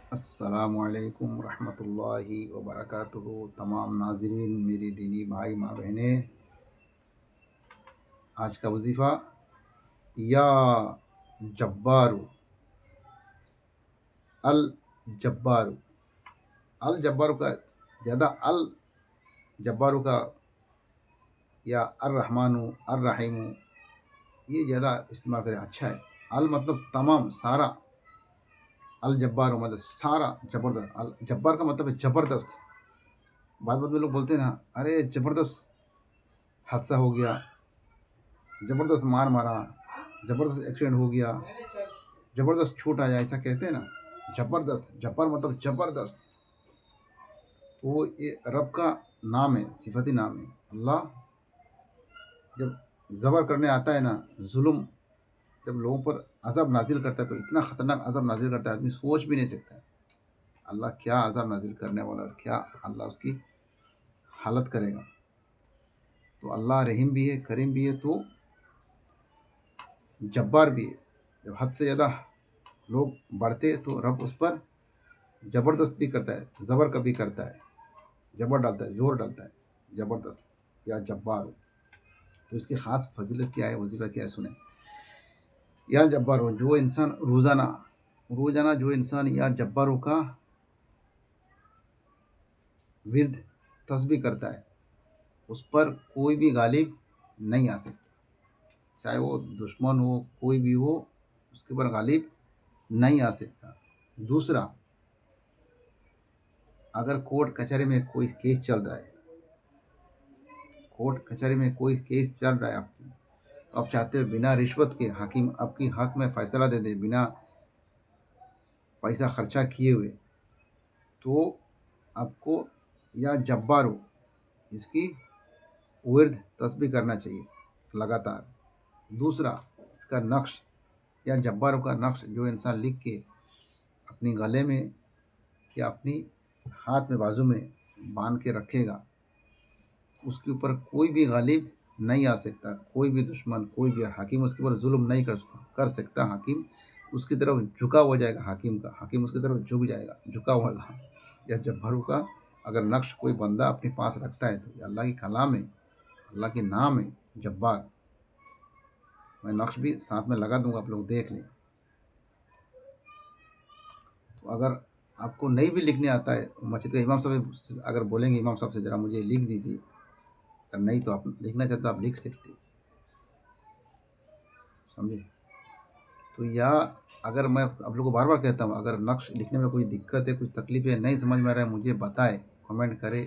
अस्सलामुअलैकुम रहमतुल्लाहि व बरकातुहू। तमाम नाज़रीन, मेरे दीनी भाई माँ बहनें, आज का वजीफ़ा या जब्बारू अल जब्बारू। अल जब्बारू का ज़्यादा अल जब्बारू का या अर रहमानु अर रहीमु ये ज़्यादा इस्तेमाल करें अच्छा है। अल मतलब तमाम सारा, अल जब्बारू मतलब सारा ज़बरदस्त। अल जब्बार का मतलब है ज़बरदस्त। बाद बाद में लोग बोलते हैं ना, अरे ज़बरदस्त हादसा हो गया, ज़बरदस्त मार मारा, ज़बरदस्त एक्सीडेंट हो गया, ज़बरदस्त छूट आया, ऐसा कहते हैं ना। ज़बरदस्त, जब्बार मतलब ज़बरदस्त। तो वो ये रब का नाम है, सिफती नाम है। अल्लाह जब ज़बर करने आता है ना, जुल्म जब लोगों पर अज़ब नाजिल करता है तो इतना ख़तरनाक अज़ब नाजिल करता है, आदमी सोच भी नहीं सकता है अल्लाह क्या अज़ब नाजिल करने वाला है और क्या अल्लाह उसकी हालत करेगा। तो अल्लाह रहीम भी है, करीम भी है, तो जब्बार भी है। जब हद से ज़्यादा लोग बढ़ते तो रब उस पर ज़बरदस्त भी करता है, ज़बर कभी करता है, ज़बर डालता है, ज़ोर डालता है, ज़बरदस्त या जब्बार हो। तो इसकी ख़ास फजीलत क्या है, वजीफ़ा क्या है, सुने। या जब्बार हो, जो इंसान रोज़ाना रोज़ाना जो इंसान या जब्बार हो का विरद तस्बीह करता है, उस पर कोई भी गालिब नहीं आ सकता। चाहे वो दुश्मन हो, कोई भी हो, उसके पर गालिब नहीं आ सकता। दूसरा, अगर कोर्ट कचहरी में कोई केस चल रहा है, कोर्ट कचहरी में कोई केस चल रहा है आपकी, तो आप चाहते हो बिना रिश्वत के हाकिम आपकी हक में फ़ैसला दे दे, बिना पैसा खर्चा किए हुए, तो आपको या जब्बार हो इसकी विर्द तस्बीह करना चाहिए लगातार। दूसरा, इसका नक्श या जब्बारों का नक्श जो इंसान लिख के अपनी गले में या अपनी हाथ में बाजू में बांध के रखेगा, उसके ऊपर कोई भी गालिब नहीं आ सकता, कोई भी दुश्मन, कोई भी हाकिम उसके ऊपर जुल्म नहीं कर सकता। हाकिम उसकी तरफ झुका हो जाएगा, हाकिम उसकी तरफ झुक जाएगा, झुका हुआ था। या जब्बारों का अगर नक्श कोई बंदा अपने पास रखता है तो ये अल्लाह की कलाम है, अल्लाह के नाम है जब्बार। मैं नक्श भी साथ में लगा दूंगा, आप लोग देख लें। तो अगर आपको नहीं भी लिखने आता है, मस्जिद का इमाम साहब से अगर बोलेंगे, इमाम साहब से ज़रा मुझे लिख दीजिए, अगर नहीं तो आप लिखना चाहते हो आप लिख सकते, समझे। तो या अगर मैं आप लोगों को बार बार कहता हूँ, अगर नक्श लिखने में कोई दिक्कत है, कुछ तकलीफ है, नहीं समझ में आ रहा है, मुझे बताए, कमेंट करे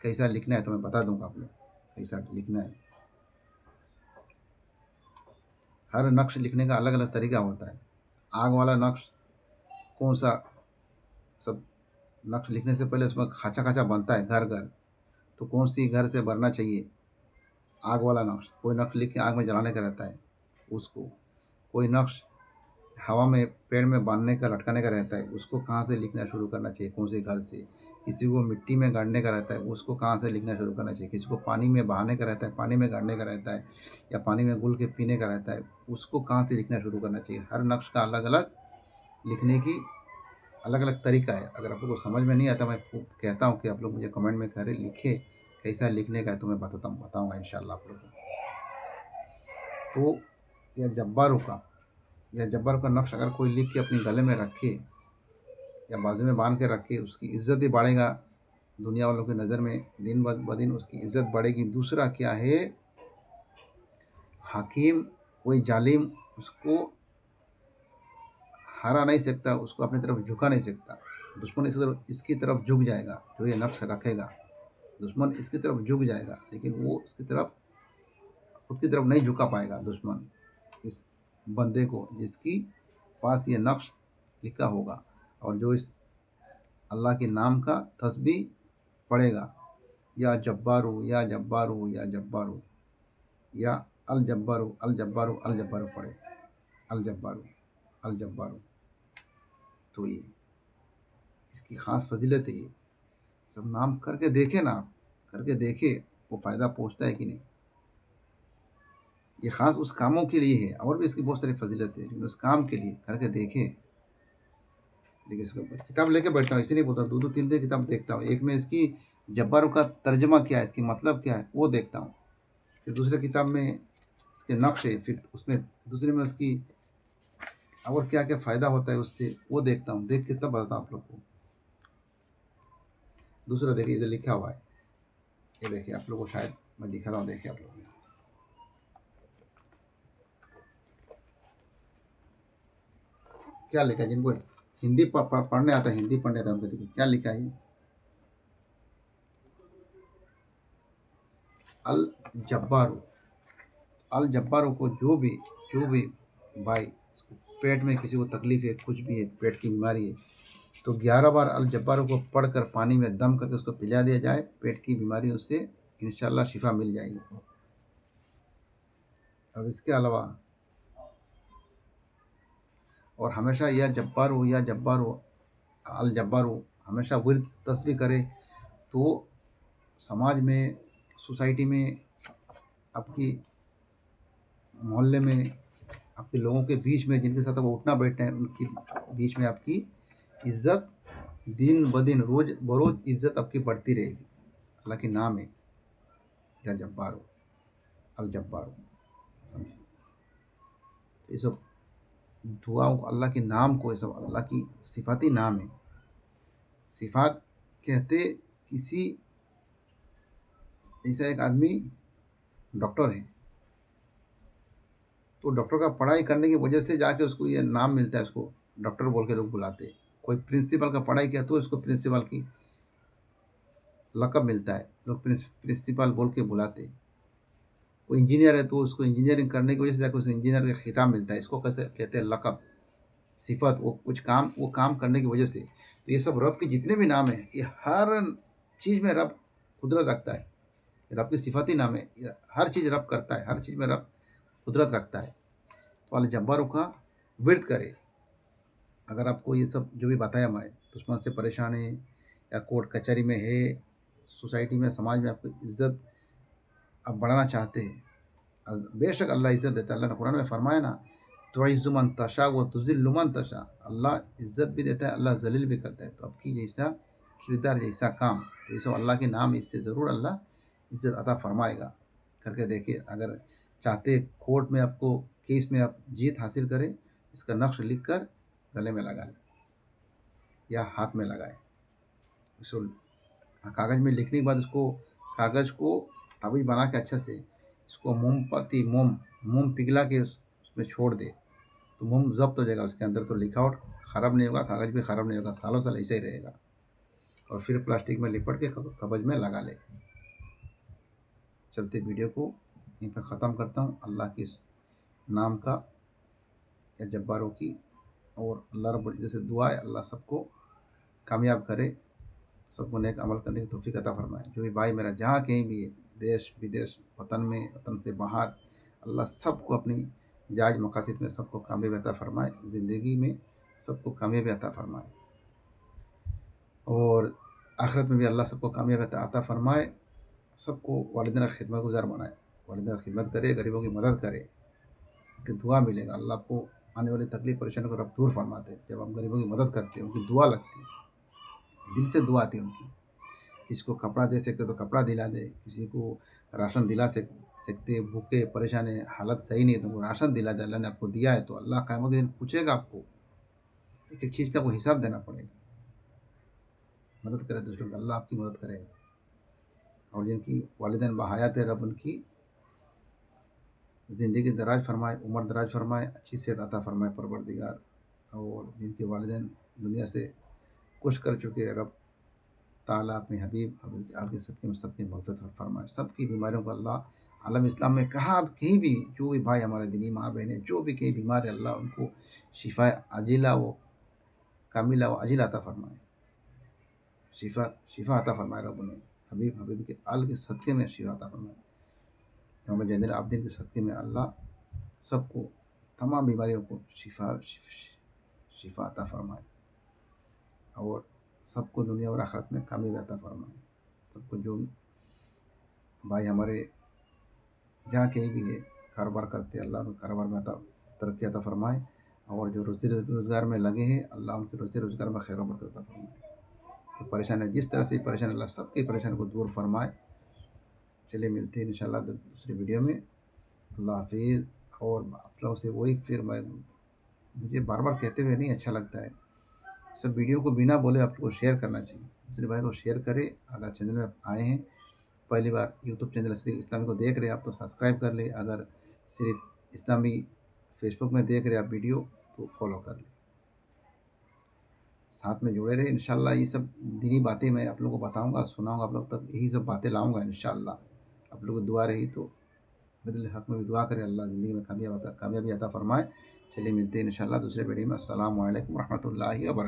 कैसा लिखना है, तो मैं बता दूंगा आप लोग कैसा लिखना है। हर नक्श लिखने का अलग अलग तरीका होता है। आग वाला नक्श कौन सा, सब नक्श लिखने से पहले उसमें खाचा खाचा बनता है घर घर, तो कौन सी घर से भरना चाहिए, आग वाला नक्श। कोई नक्श लिख के आग में जलाने का रहता है उसको, कोई नक्श हवा में पेड़ में बांधने का लटकाने का रहता है, उसको कहाँ से लिखना शुरू करना चाहिए, कौन से घर से। किसी को मिट्टी में गाड़ने का रहता है, उसको कहाँ से लिखना शुरू करना चाहिए। किसी को पानी में बहाने का रहता है, पानी में गाड़ने का रहता है, या पानी में घुल के पीने का रहता है, उसको कहाँ से लिखना शुरू करना चाहिए। हर नक्श का अलग अलग लिखने की अलग अलग तरीका है। अगर आप लोग को समझ में नहीं आता, मैं कहता हूँ कि आप लोग मुझे कमेंट में करें, लिखे कैसा लिखने का है, तो मैं बताऊँगा इंशाल्लाह आप लोगों को। तो यह जब्बारों का या जब्बार का नक्श अगर कोई लिख के अपने गले में रखे या बाजू में बांध के रखे, उसकी इज्जत भी बढ़ेगा दुनिया वालों की नज़र में, दिन ब दिन उसकी इज्जत बढ़ेगी। दूसरा क्या है, हाकिम कोई जालिम उसको हरा नहीं सकता, उसको अपनी तरफ झुका नहीं सकता। दुश्मन इसकी तरफ झुक जाएगा, जो ये नक्श रखेगा दुश्मन इसकी तरफ झुक जाएगा, लेकिन वो इसकी तरफ खुद की तरफ नहीं झुका पाएगा दुश्मन इस बंदे को जिसकी पास ये नक्श लिखा होगा, और जो इस अल्लाह के नाम का तस्बीह पढ़ेगा। या जब्बारू या जब्बारू या जब्बारू या अल जब्बारू अल जब्बारू अल जब्बारू पढ़े, अल जब्बारू अल जब्बारू। तो ये इसकी ख़ास फजीलत है। ये सब नाम करके देखे ना, आप करके देखे वो फ़ायदा पहुँचता है कि नहीं। ये ख़ास उस कामों के लिए है, और भी इसकी बहुत सारी फजीलत है, लेकिन उस काम के लिए करके देखे। देखिए इसके ऊपर किताब लेके बैठता हूँ, ऐसे नहीं बोलता, 2-2 3-3 किताब देखता हूँ। एक में इसकी जब्बारों का तर्जुमा क्या है, इसकी मतलब क्या है, वो देखता हूँ। फिर दूसरे किताब में इसके नक्श है, फिर उसमें दूसरे में उसकी और क्या-क्या फ़ायदा होता है उससे, वो देखता हूँ। देख के तब बताता हूँ आप लोग को। दूसरा देखिए इधर लिखा हुआ है, ये देखिए आप लोग को शायद मैं दिखा रहा हूँ, देखिए आप लोग। क्या लिखा है, जिनको हिंदी पढ़ने आता है, हिंदी पढ़ने आता है उनको देखिए क्या लिखा है ये। अल जब्बारू, अल जब्बारू को जो भी भाई इसको पेट में किसी को तकलीफ है, कुछ भी है, पेट की बीमारी है, तो 11 बार अल जब्बारू को पढ़कर पानी में दम करके उसको पिला दिया जाए, पेट की बीमारी उससे इंशाल्लाह शिफा मिल जाएगी। और इसके अलावा और हमेशा या जब्बारू अल जब्बारू हमेशा विर्द तस्बीह करे, तो समाज में, सोसाइटी में, आपकी मोहल्ले में, आपके लोगों के बीच में जिनके साथ वो उठना बैठना है उनके बीच में आपकी इज्जत दिन ब दिन, रोज बरोज इज्जत आपकी बढ़ती रहेगी। अल्लाह के नाम है या जब्बारो, अल जब्बारो, समझे। तो ये सब दुआओं को, अल्लाह के नाम को, ये सब अल्लाह की सिफाती नाम है। सिफात कहते किसी, जैसा एक आदमी डॉक्टर है, तो डॉक्टर का पढ़ाई करने की वजह से जाके उसको ये नाम मिलता है, उसको डॉक्टर बोल के लोग बुलाते हैं। कोई प्रिंसिपल का पढ़ाई किया तो उसको प्रिंसिपल की लक़ब मिलता है, लोग प्रिंसिपल बोल के बुलाते हैं। कोई इंजीनियर है तो उसको इंजीनियरिंग करने की वजह से जाके उसे इंजीनियर का खिताब मिलता है, इसको कैसे कहते हैं, लक़ब, सिफत, वो कुछ काम, वो काम करने की वजह से। तो ये सब रब के जितने भी नाम हैं, ये हर चीज़ में रब कुदरत रखता है, रब की सिफाती नाम है, ये हर चीज़ रब करता है, हर चीज़ में रब कुदरत रखता है। तो अल जब्बारों का विर्द करे। अगर आपको ये सब जो भी बताया मैं, दुश्मन से परेशान है या कोर्ट कचहरी में है, सोसाइटी में, समाज में आपकी इज्जत आप बढ़ाना चाहते हैं, बेशक अल्लाह इज़्ज़त देता है। अल्लाह ने कुरान में फरमाया ना, तुइज़्ज़ु मन तशा व तुज़िल्लु मन तशा, अल्लाह इज़्ज़त भी देता है, अल्लाह ज़लील भी करता है। तो आपकी जैसा किरदार, जैसा काम, तो ये सब अल्लाह के नाम, इससे ज़रूर अल्लाह इज़्ज़त अता फरमाएगा। करके देखिए, अगर चाहते कोर्ट में आपको केस में आप जीत हासिल करें, इसका नक्श लिख कर गले में लगा लें या हाथ में लगाएं। इसको कागज़ में लिखने के बाद उसको, कागज़ को ताबीज़ बना के अच्छा से इसको मोमबत्ती, मोम पिघला के उसमें छोड़ दे, तो मोम ज़ब्त हो जाएगा उसके अंदर, तो लिखावट ख़राब नहीं होगा, कागज़ भी ख़राब नहीं होगा, सालों साल ऐसे ही रहेगा। और फिर प्लास्टिक में लिपट के कागज़ में लगा ले। चलते वीडियो को यहीं पर ख़त्म करता हूँ। अल्लाह के इस नाम का या जब्बारों की और अल्लाह रब्बुल इज़्ज़त से दुआ है, अल्लाह सबको कामयाब करे, सबको नेक अमल करने की तौफ़ीक अता फ़रमाए। जो भी भाई मेरा जहाँ कहीं भी है, देश विदेश, वतन में, वतन से बाहर, अल्लाह सबको अपनी जायज़ मकासद में सबको कामयाबी अता फ़रमाए, ज़िंदगी में सबको कामयाबी अता फ़रमाए, और आखिरत में भी अल्लाह सबको कामयाबी अता फ़रमाए। सबको वालिदैन का खिदमतगुज़ार बनाए, वालिदैन की खिदमत करे, गरीबों की मदद करे, उनकी दुआ मिलेगा। अल्लाह आपको आने वाली तकलीफ़ परेशानी को रब दूर फरमाते हैं। जब आप गरीबों की मदद करते हैं, उनकी दुआ लगती है, दिल से दुआ आती है उनकी। किसी को कपड़ा दे सकते तो कपड़ा दिला दे, किसी को राशन दिला सकते, भूखे परेशान है, हालत सही नहीं है, तो उनको राशन दिला दे। अल्लाह ने आपको दिया है तो अल्लाह क़यामत के दिन पूछेगा आपको, एक एक चीज़ का आपको हिसाब देना पड़ेगा। मदद करें दूसरों की, अल्लाह आपकी मदद करेगा। और जिनकी वालिदैन बाहयात है, रब उनकी ज़िंदगी दराज फरमाए, उम्र दराज फरमाए, अच्छी सेहत अता फरमाए परवरदिगार। और जिनके वालिदैन दुनिया से कुछ कर चुके हैं, रब ताला अपने हबीब आल के सदक़े में सबकी मग़फ़िरत फरमाए। सबकी बीमारियों को अल्लाह आलम इस्लाम में कहाँ कहीं भी जो भी भाई हमारे दीनी माँ बहनें जो भी कहीं बीमार है, अल्लाह उनको शिफ़ा आजिला व कामिला व अजीला अता फरमाए। शिफ़ा शिफ़ा अता फरमाए रब उन्हें, हबीब के आल के सदक़े में शिफ़ा अता फरमाए। इमाम ज़ैनुल आबिदीन के सदक़े में अल्लाह सबको तमाम बीमारियों को शिफ़ा अता फरमाए, और सबको दुनिया और आखिरत में कामयाबी अता फरमाए। सबको जो भाई हमारे जहाँ कहीं भी है, कारोबार करते हैं, अल्लाह उनको कारोबार में अता तरक्की अता फरमाए। और जो रोज़ी रोज़गार में लगे हैं, अल्लाह उनके रोज़ी रोज़गार में खैर व बरकत अता फरमाए। तो परेशान है, जिस तरह से परेशान, अल्लाह सबकी परेशानी को दूर फरमाए। चलिए मिलते हैं इंशाल्लाह दूसरी वीडियो में। अल्लाह हाफ़िज़। और आप लोगों से वही फिर मैं, मुझे बार-बार कहते हुए नहीं अच्छा लगता है। सब वीडियो को बिना बोले आप लोगों को शेयर करना चाहिए। दूसरे भाई को शेयर करें। अगर चैनल में आप आए हैं पहली बार, यूट्यूब चैनल सिर्फ इस्लामी को देख रहे हैं आप, तो सब्सक्राइब कर लें। अगर सिर्फ इस्लामी फेसबुक में देख रहे हैं आप वीडियो, तो फॉलो कर लें। साथ में जुड़े रहे इंशाल्लाह। ये सब दीनी बातें मैं आप लोगों को बताऊँगा, सुनाऊँगा, आप लोग तक यही सब बातें लाऊँगा इंशाल्लाह। आप लोगों की दुआ रही तो मेरे हक़ में भी दुआ करें, अल्लाह ज़िंदगी में कामयाबी अता फ़रमाए। चलिए मिलते हैं इंशाल्लाह दूसरे वीडियो में। अस्सलामु अलैकुम व रहमतुल्लाहि व बरकातहू।